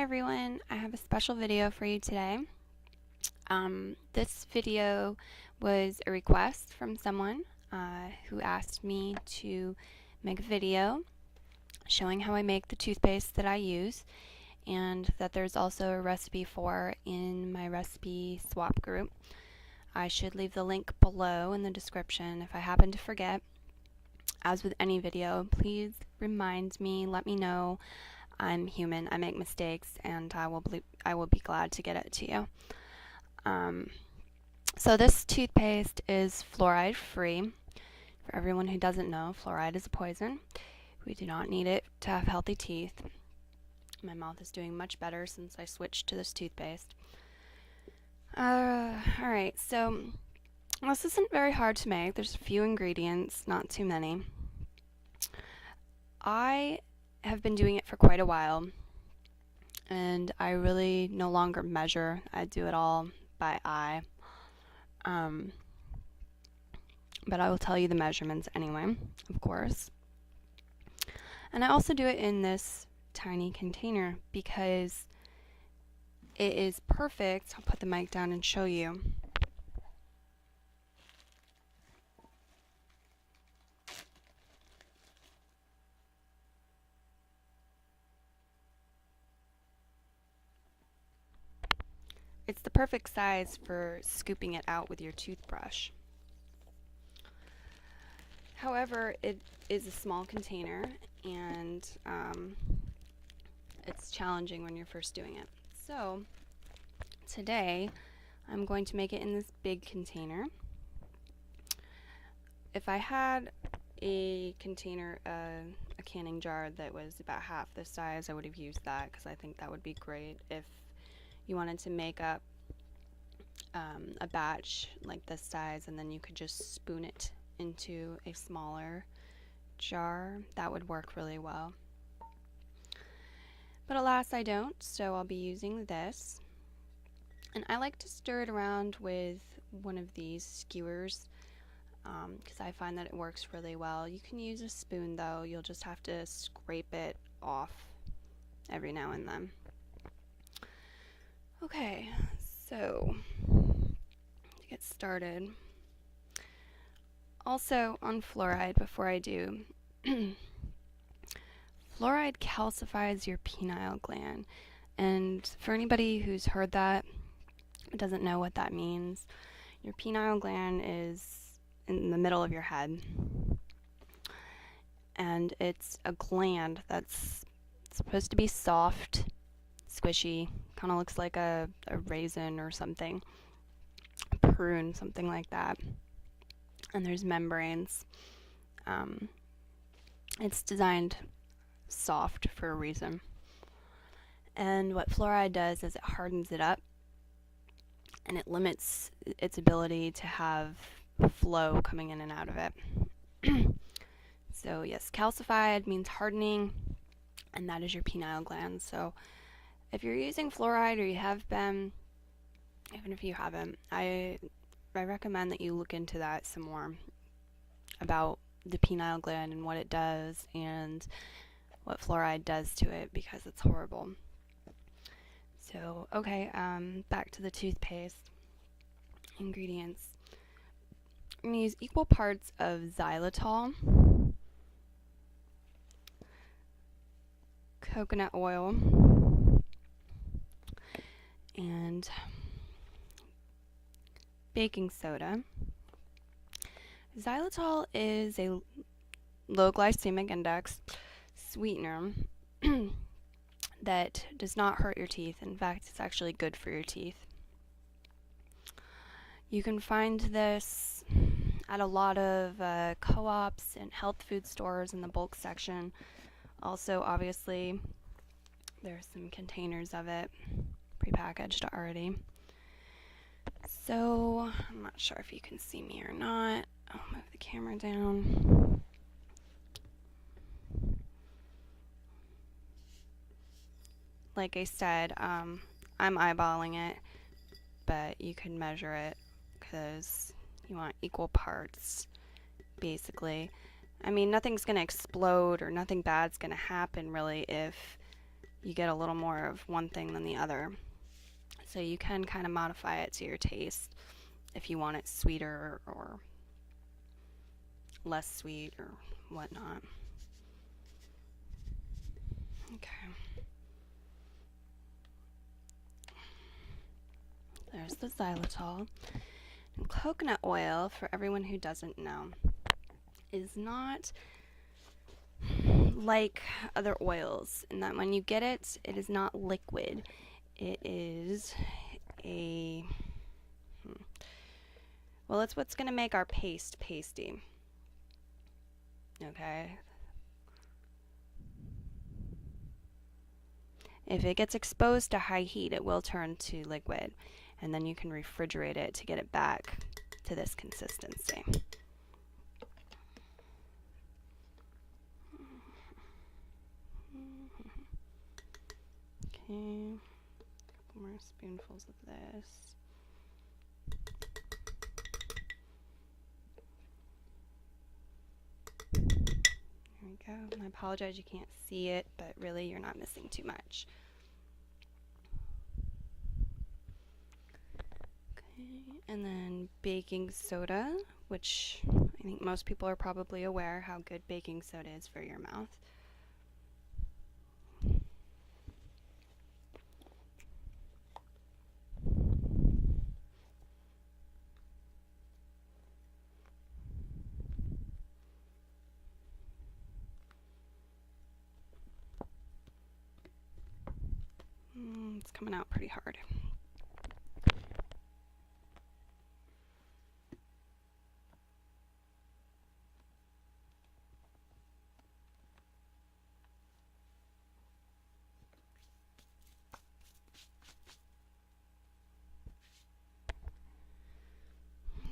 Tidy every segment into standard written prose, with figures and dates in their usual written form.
Hi everyone, I have a special video for you today. This video was a request from someone who asked me to make a video showing how I make the toothpaste that I use, and that there's also a recipe for in my recipe swap group. I should leave the link below in the description if I happen to forget. As with any video, please remind me, let me know. I'm human, I make mistakes, and I will be glad to get it to you. So this toothpaste is fluoride free. For everyone who doesn't know, fluoride is a poison. We do not need it to have healthy teeth. My mouth is doing much better since I switched to this toothpaste. Alright, so this isn't very hard to make. There's a few ingredients, not too many. I have been doing it for quite a while, and I really no longer measure. I do it all by eye. But I will tell you the measurements anyway, of course. And I also do it in this tiny container because it is perfect. I'll put the mic down and show you. It's the perfect size for scooping it out with your toothbrush. However, it is a small container, and it's challenging when you're first doing it. So today I'm going to make it in this big container. If I had a container, a canning jar that was about half this size, I would have used that because I think that would be great if you wanted to make up a batch like this size, and then you could just spoon it into a smaller jar. That would work really well. But alas, I don't, so I'll be using this. And I like to stir it around with one of these skewers because I find that it works really well. You can use a spoon though, you'll just have to scrape it off every now and then. Okay, so to get started, also on fluoride, before I do, fluoride calcifies your penile gland, and for anybody who's heard that, doesn't know what that means, your penile gland is in the middle of your head, and it's a gland that's supposed to be soft, squishy, kind of looks like a raisin or something, a prune, something like that. And there's membranes. It's designed soft for a reason. And what fluoride does is it hardens it up, and it limits its ability to have flow coming in and out of it. So yes, calcified means hardening, and that is your penile gland. So if you're using fluoride, or you have been, even if you haven't, I recommend that you look into that some more, about the penile gland and what it does and what fluoride does to it, because it's horrible. So, okay, back to the toothpaste. Ingredients. I'm going to use equal parts of xylitol, coconut oil, and baking soda. Xylitol is a low glycemic index sweetener that does not hurt your teeth. In fact, it's actually good for your teeth. You can find this at a lot of co-ops and health food stores in the bulk section. Also, obviously, there's some containers of it prepackaged already. So, I'm not sure if you can see me or not. I'll move the camera down. Like I said, I'm eyeballing it, but you can measure it because you want equal parts, basically. I mean, nothing's going to explode or nothing bad's going to happen really if you get a little more of one thing than the other. So you can kind of modify it to your taste if you want it sweeter or less sweet or whatnot. Okay. There's the xylitol. And coconut oil, for everyone who doesn't know, is not like other oils in that when you get it, it is not liquid. It is a... Well, it's what's going to make our paste pasty. Okay. If it gets exposed to high heat, it will turn to liquid, and then you can refrigerate it to get it back to this consistency. Okay, a couple more spoonfuls of this. There we go. I apologize you can't see it, but really you're not missing too much. Okay, and then baking soda, which I think most people are probably aware how good baking soda is for your mouth. It's coming out pretty hard.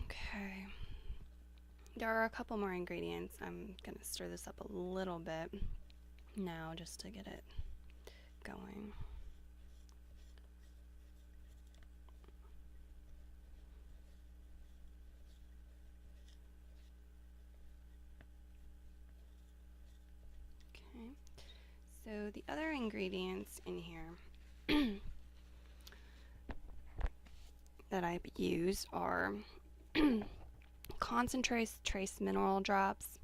Okay. There are a couple more ingredients. I'm going to stir this up a little bit now just to get it going. Okay. So the other ingredients in here that I use are concentrate trace mineral drops.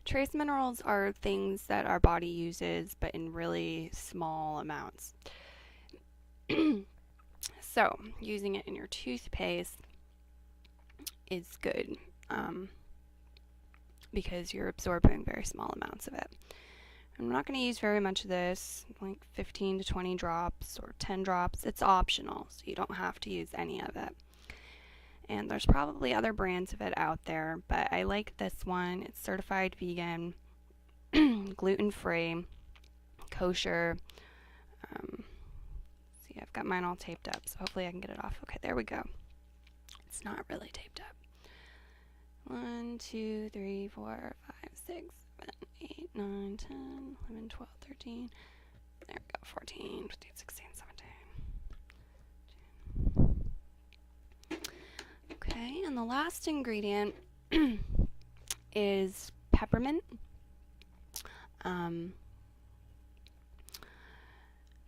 Trace minerals are things that our body uses, but in really small amounts. So, using it in your toothpaste is good because you're absorbing very small amounts of it. I'm not going to use very much of this, like 15 to 20 drops or 10 drops. It's optional, so you don't have to use any of it. And there's probably other brands of it out there, but I like this one. It's certified vegan, gluten-free, kosher. See, I've got mine all taped up, so hopefully I can get it off. Okay, there we go. It's not really taped up. 1, 2, 3, 4, 5, 6, 7, 8, 9, 10, 11, 12, 13. There we go. 14, 15, 16, 17. Okay, and the last ingredient is peppermint.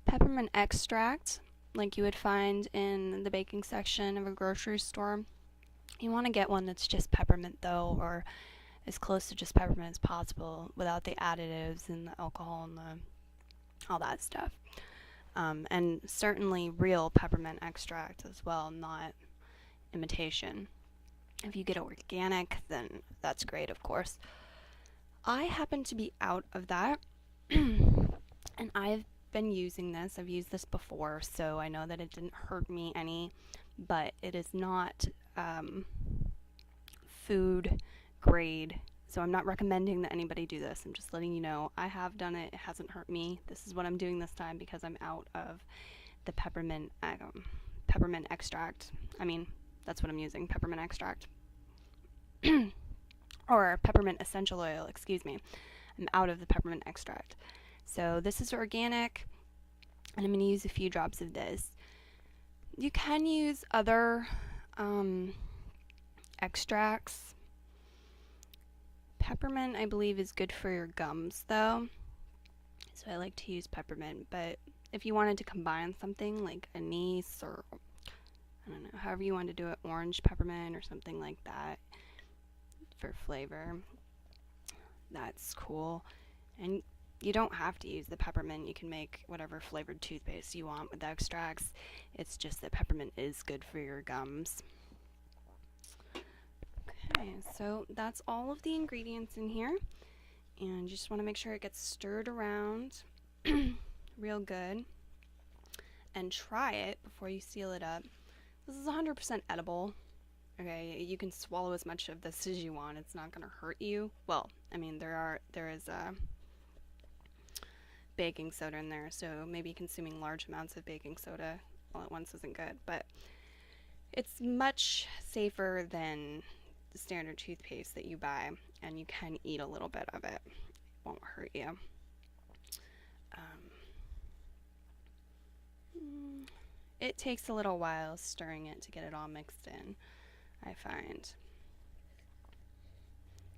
Peppermint extract, like you would find in the baking section of a grocery store. You want to get one that's just peppermint though, or as close to just peppermint as possible without the additives and the alcohol and all that stuff. And certainly real peppermint extract as well, not imitation. If you get organic, then that's great, of course. I happen to be out of that, and I've been using this. I've used this before, so I know that it didn't hurt me any, but it is not food grade, so I'm not recommending that anybody do this. I'm just letting you know I have done it. It hasn't hurt me. This is what I'm doing this time because I'm out of the peppermint extract. I mean, that's what I'm using, peppermint extract. Or peppermint essential oil, excuse me. I'm out of the peppermint extract. So this is organic, and I'm going to use a few drops of this. You can use other extracts. Peppermint, I believe, is good for your gums, though. So I like to use peppermint, but if you wanted to combine something like anise or I don't know, however you want to do it, orange peppermint or something like that for flavor, that's cool. And you don't have to use the peppermint. You can make whatever flavored toothpaste you want with the extracts. It's just that peppermint is good for your gums. Okay, so that's all of the ingredients in here. And you just want to make sure it gets stirred around real good. And try it before you seal it up. This is 100% edible. Okay, you can swallow as much of this as you want. It's not going to hurt you. Well, I mean, there is baking soda in there, so maybe consuming large amounts of baking soda all at once isn't good, but it's much safer than the standard toothpaste that you buy, and you can eat a little bit of it. It won't hurt you. It takes a little while stirring it to get it all mixed in, I find.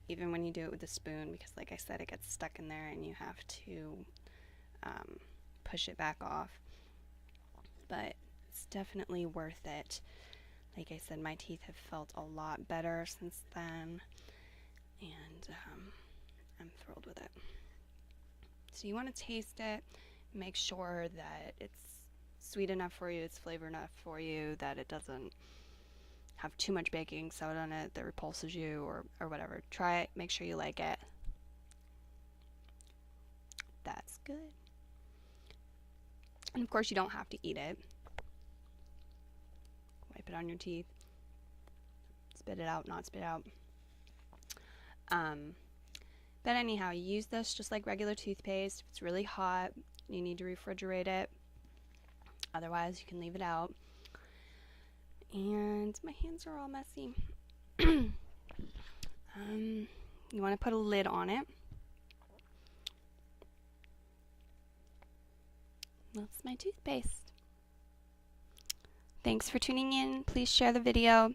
Even when you do it with a spoon, because like I said, it gets stuck in there and you have to push it back off. But it's definitely worth it. Like I said, my teeth have felt a lot better since then, and I'm thrilled with it. So you want to taste it, make sure that it's sweet enough for you, it's flavor enough for you, that it doesn't have too much baking soda in it that repulses you or whatever. Try it, make sure you like it. That's good. And of course you don't have to eat it. Wipe it on your teeth. Spit it out, not spit out. But anyhow, you use this just like regular toothpaste. If it's really hot, you need to refrigerate it. Otherwise, you can leave it out. And my hands are all messy. You want to put a lid on it. That's my toothpaste. Thanks for tuning in. Please share the video.